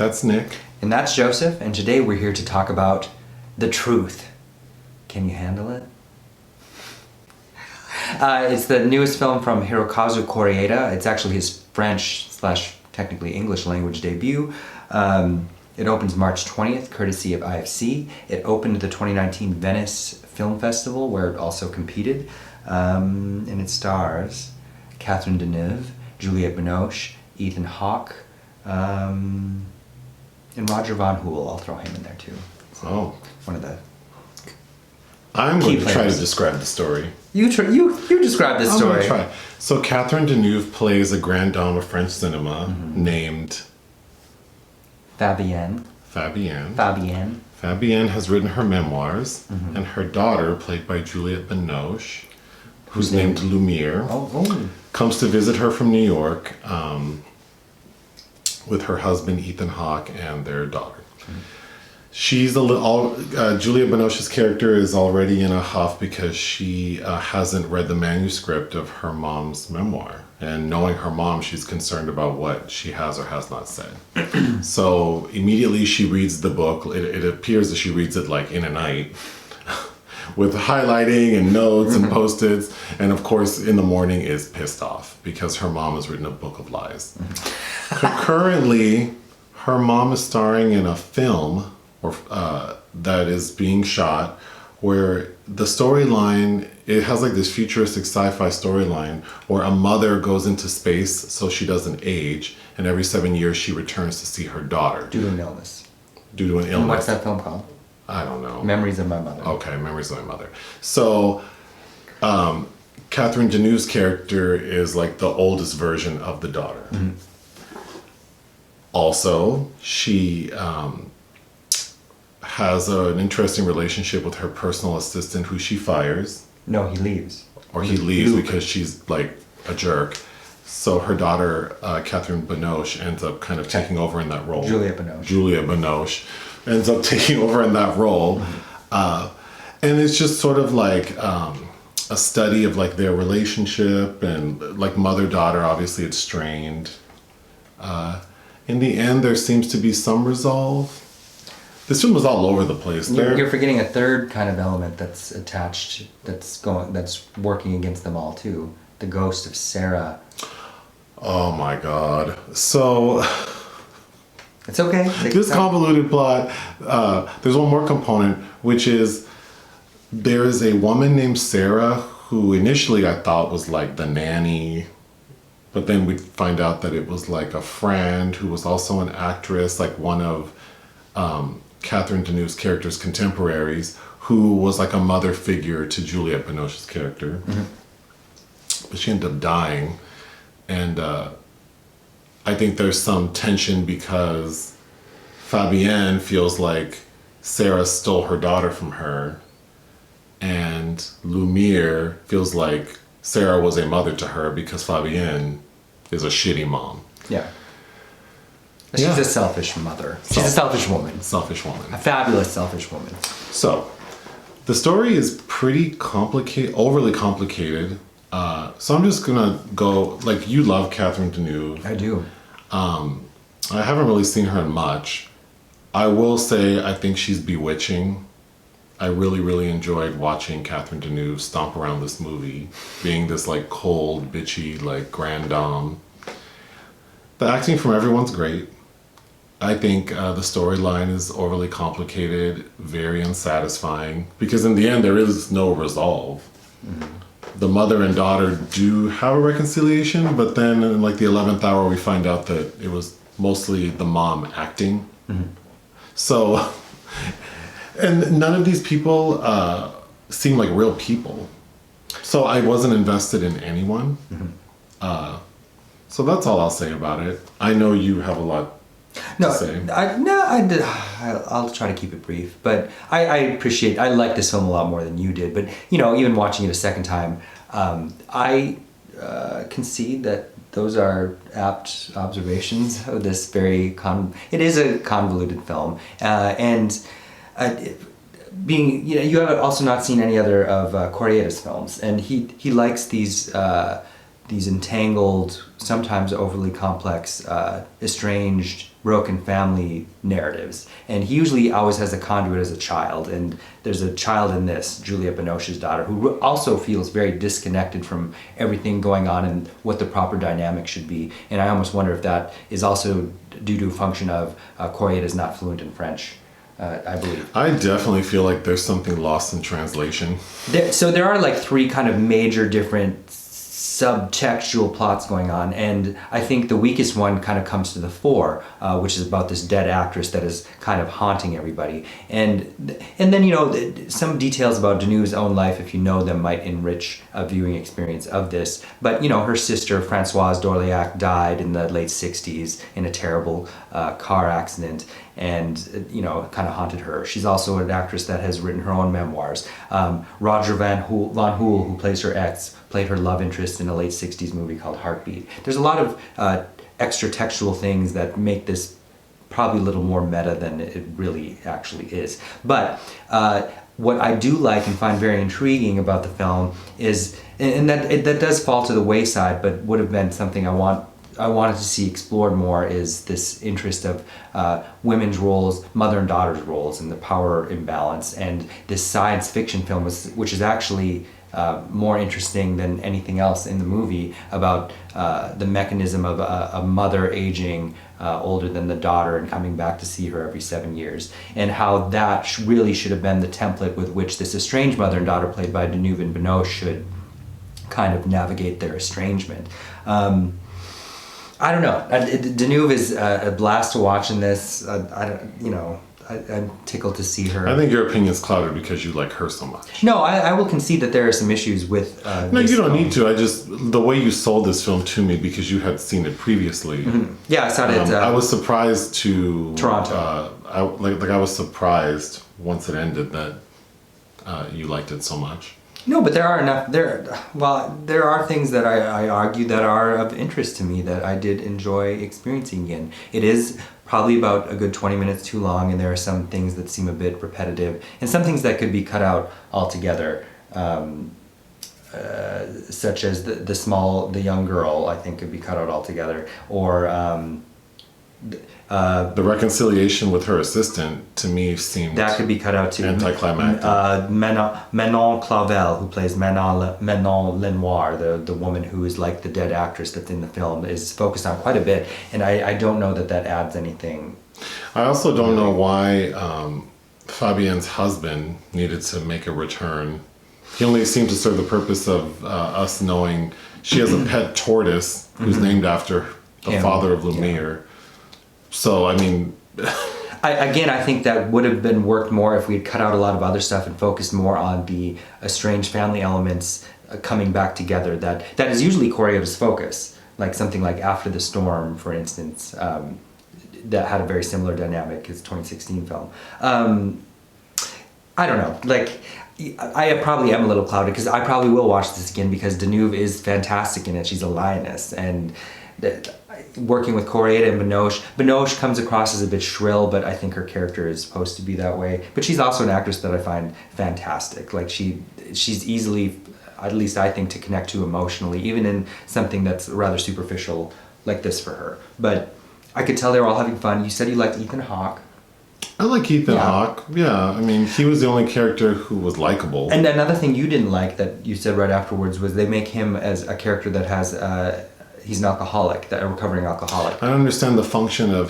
That's Nick. And that's Joseph, and today we're here to talk about the truth. Can you handle it? It's the newest film from Hirokazu Kore-eda. It's actually his French / technically English language debut. It opens March 20th, courtesy of IFC. It opened the 2019 Venice Film Festival, where it also competed. And it stars Catherine Deneuve, Juliette Binoche, Ethan Hawke, and Roger Von Hool. I'll throw him in there too. So one of the I'm going to try to players. describe the story. You describe this story. I'm going to try. So Catherine Deneuve plays a grande dame of French cinema named Fabienne. Fabienne has written her memoirs, and her daughter, played by Juliette Binoche, who's named Lumir, comes to visit her from New York with her husband Ethan Hawke and their daughter. She's Juliette Binoche's character is already in a huff because she hasn't read the manuscript of her mom's memoir. And knowing her mom, she's concerned about what she has or has not said. So immediately she reads the book. It appears that she reads it like in a night with highlighting and notes and Post-its. And of course, in the morning is pissed off because her mom has written a book of lies. Concurrently, her mom is starring in a film that is being shot where the storyline, it has like this futuristic sci-fi storyline where a mother goes into space so she doesn't age, and every 7 years she returns to see her daughter. Due to an illness. And what's that film called? I don't know. Memories of My Mother. Okay, Memories of My Mother. So, Catherine Deneuve's character is like the oldest version of the daughter. Also, she has an interesting relationship with her personal assistant who she fires. No, he leaves. Or he leaves because she's like a jerk. So her daughter, Catherine Binoche, ends up kind of taking over in that role. Juliette Binoche ends up taking over in that role. And it's just sort of like a study of like their relationship and like mother-daughter, obviously it's strained. In the end, there seems to be some resolve. This film was all over the place. You're forgetting a third kind of element that's attached, that's working against them all too. The ghost of Sarah. Oh my God. So it's okay. This convoluted plot, there's one more component, which is there is a woman named Sarah who initially I thought was like the nanny, but then we find out that it was like a friend who was also an actress, like one of Catherine Deneuve's character's contemporaries, who was like a mother figure to Juliette Binoche's character. But she ended up dying. And I think there's some tension because Fabienne feels like Sarah stole her daughter from her, and Lumir feels like Sarah was a mother to her because Fabienne is a shitty mom. Yeah. She's a selfish mother. She's a selfish woman. A fabulous selfish woman. So, the story is pretty complicated, overly complicated. So I'm just gonna go, like, you love Catherine Deneuve. I do. I haven't really seen her in much. I will say I think she's bewitching. I really, really enjoyed watching Catherine Deneuve stomp around this movie, being this like cold, bitchy, like grande dame. The acting from everyone's great. I think the storyline is overly complicated, very unsatisfying, because in the end there is no resolve. The mother and daughter do have a reconciliation, but then in like the 11th hour we find out that it was mostly the mom acting. So, and none of these people seem like real people. So I wasn't invested in anyone. So that's all I'll say about it. I know you have a lot to say. I'll try to keep it brief. But I like this film a lot more than you did. But, you know, even watching it a second time, I concede that those are apt observations of this very it is a convoluted film. Being, you have also not seen any other of Kore-eda's films, and he likes these these entangled, sometimes overly complex, estranged, broken family narratives. And he usually always has a conduit as a child. And there's a child in this, Juliette Binoche's daughter, who also feels very disconnected from everything going on and what the proper dynamic should be. And I almost wonder if that is also due to a function of Kore-eda is not fluent in French. I believe. I definitely feel like there's something lost in translation. So there are like three kind of major different subtextual plots going on, and I think the weakest one kind of comes to the fore, which is about this dead actress that is kind of haunting everybody. And then, you know, some details about Deneuve's own life, if you know them, might enrich a viewing experience of this. But, you know, her sister, Françoise d'Orléac, died in the late 60s in a terrible car accident, and, you know, kind of haunted her. She's also an actress that has written her own memoirs. Roger Van Hool, who plays her ex, played her love interest in a late 60s movie called Heartbeat. There's a lot of extra textual things that make this probably a little more meta than it really actually is. But what I do like and find very intriguing about the film is, and that does fall to the wayside, but would have been something I wanted to see explored more, is this interest of women's roles, mother and daughter's roles, and the power imbalance. And this science fiction film, which is actually more interesting than anything else in the movie, about the mechanism of a mother aging older than the daughter and coming back to see her every 7 years, and how that really should have been the template with which this estranged mother and daughter, played by Deneuve and Binoche, should kind of navigate their estrangement. I don't know. Deneuve is a blast to watch in this. I'm tickled to see her. I think your opinion's clouded because you like her so much. No, I will concede that there are some issues with No, you don't need to. The way you sold this film to me, because you had seen it previously. Mm-hmm. Yeah, I saw it. I was surprised to Toronto. I was surprised once it ended that you liked it so much. No, but there are things that I argue that are of interest to me that I did enjoy experiencing again. It is probably about a good 20 minutes too long, and there are some things that seem a bit repetitive, and some things that could be cut out altogether, such as the young girl, I think, could be cut out altogether, or the reconciliation with her assistant, to me, seemed that could be cut out too. Anticlimactic. Manon Clavel, who plays Manon Lenoir, the woman who is like the dead actress that's in the film, is focused on quite a bit, and I don't know that adds anything. I also don't know why Fabienne's husband needed to make a return. He only seemed to serve the purpose of us knowing she has a pet tortoise who's named after the father of Lumir. Yeah. So, I mean... I think that would have been worked more if we had cut out a lot of other stuff and focused more on the estranged family elements coming back together. That is usually Kore-eda's focus. Like something like After the Storm, for instance, that had a very similar dynamic as 2016 film. I don't know. Like, I probably am a little clouded because I probably will watch this again because Deneuve is fantastic in it. She's a lioness, and working with Kore-eda and Binoche comes across as a bit shrill, but I think her character is supposed to be that way. But she's also an actress that I find fantastic. Like she's easily, at least I think, to connect to emotionally, even in something that's rather superficial like this for her. But I could tell they were all having fun. You said you liked Ethan Hawke. I like Ethan Hawke. Yeah, I mean, he was the only character who was likable. And another thing you didn't like that you said right afterwards was they make him as a character that has... he's an alcoholic, a recovering alcoholic. I don't understand the function of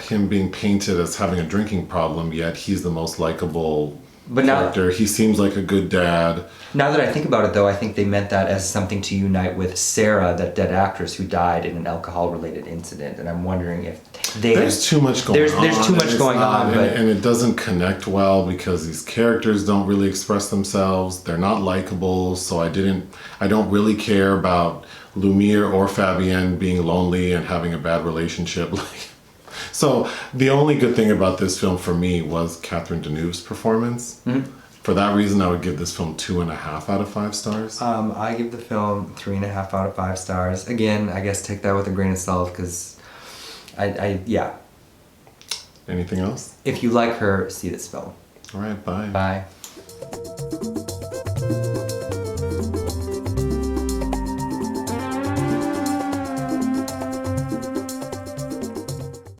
him being painted as having a drinking problem, yet he's the most likable character. He seems like a good dad. Now that I think about it, though, I think they meant that as something to unite with Sarah, that dead actress who died in an alcohol-related incident. And I'm wondering if there's too much going on. There's too much going on. And it doesn't connect well because these characters don't really express themselves. They're not likable, so I don't really care about Lumir or Fabienne being lonely and having a bad relationship. So the only good thing about this film for me was Catherine Deneuve's performance. Mm-hmm. For that reason, I would give this film 2.5 out of 5 stars. I give the film 3.5 out of 5 stars. Again, I guess take that with a grain of salt because yeah. Anything else? If you like her, see this film. All right, bye. Bye.